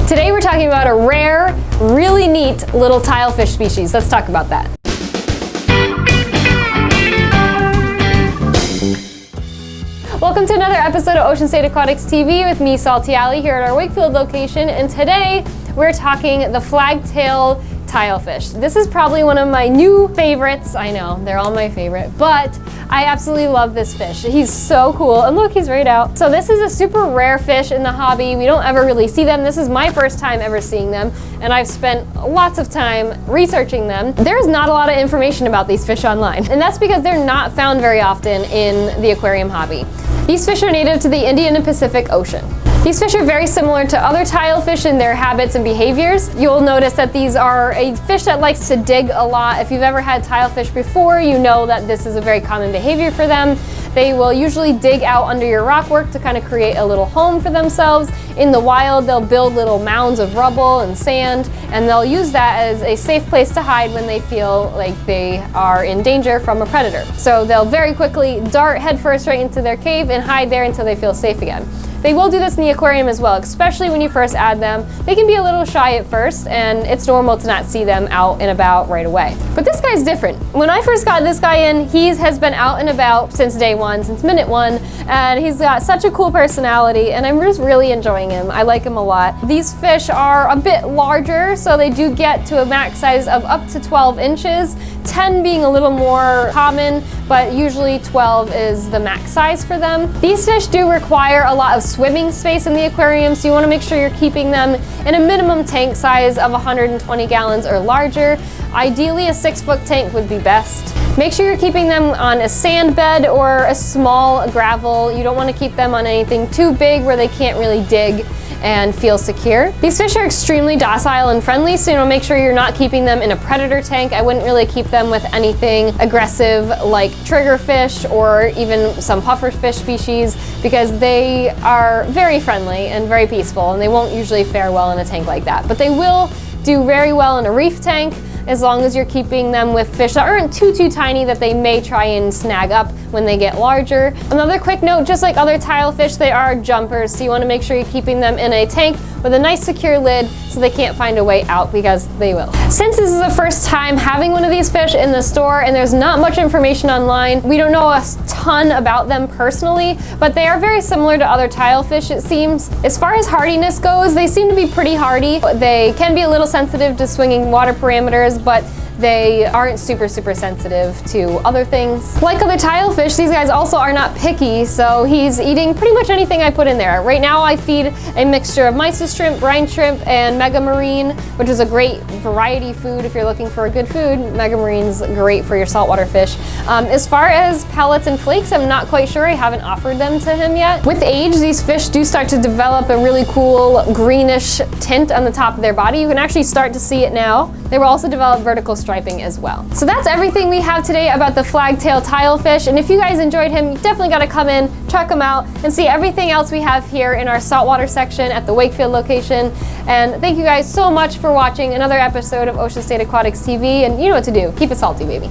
Today we're talking about a rare, really neat little tilefish species. Let's talk about that. Welcome to another episode of Ocean State Aquatics TV with me, Salty Alley, here at our Wakefield location, and today we're talking the Flagtail Tilefish. This is probably one of my new favorites. I know, they're all my favorite, but I absolutely love this fish. He's so cool, and look, he's right out. So this is a super rare fish in the hobby. We don't ever really see them. This is my first time ever seeing them, and I've spent lots of time researching them. There's not a lot of information about these fish online, and that's because they're not found very often in the aquarium hobby. These fish are native to the Indian and Pacific Ocean. These fish are very similar to other tilefish in their habits and behaviors. You'll notice that these are a fish that likes to dig a lot. If you've ever had tilefish before, you know that this is a very common behavior for them. They will usually dig out under your rockwork to kind of create a little home for themselves. In the wild, they'll build little mounds of rubble and sand, and they'll use that as a safe place to hide when they feel like they are in danger from a predator. So they'll very quickly dart headfirst right into their cave and hide there until they feel safe again. They will do this in the aquarium as well, especially when you first add them. They can be a little shy at first, and it's normal to not see them out and about right away. But this guy's different. When I first got this guy in, he has been out and about since day one, since minute one, and he's got such a cool personality, and I'm just really enjoying him. I like him a lot. These fish are a bit larger, so they do get to a max size of up to 12 inches, 10 being a little more common, but usually 12 is the max size for them. These fish do require a lot of swimming space in the aquarium, so you want to make sure you're keeping them in a minimum tank size of 120 gallons or larger. Ideally, a 6-foot tank would be best. Make sure you're keeping them on a sand bed or a small gravel. You don't want to keep them on anything too big where they can't really dig and feel secure. These fish are extremely docile and friendly, so you know, make sure you're not keeping them in a predator tank. I wouldn't really keep them with anything aggressive like triggerfish or even some pufferfish species, because they are very friendly and very peaceful, and they won't usually fare well in a tank like that. But they will do very well in a reef tank, as long as you're keeping them with fish that aren't too tiny that they may try and snag up when they get larger. Another quick note, just like other tilefish, they are jumpers, so you want to make sure you're keeping them in a tank with a nice secure lid so they can't find a way out, because they will. Since this is the first time having one of these fish in the store and there's not much information online, we don't know a ton about them personally, but they are very similar to other tilefish, it seems. As far as hardiness goes, they seem to be pretty hardy. They can be a little sensitive to swinging water parameters, but they aren't super sensitive to other things. Like other tilefish, these guys also are not picky, so he's eating pretty much anything I put in there. Right now I feed a mixture of mysis shrimp, brine shrimp, and mega marine, which is a great variety food if you're looking for a good food. Mega marine's great for your saltwater fish. As far as pellets and flakes, I'm not quite sure. I haven't offered them to him yet. With age, these fish do start to develop a really cool greenish tint on the top of their body. You can actually start to see it now. They will also develop vertical striping as well. So that's everything we have today about the Flagtail Tilefish, and if you guys enjoyed him, you definitely got to come in, check him out, and see everything else we have here in our saltwater section at the Wakefield location. And thank you guys so much for watching another episode of Ocean State Aquatics TV, and you know what to do. Keep it salty, baby.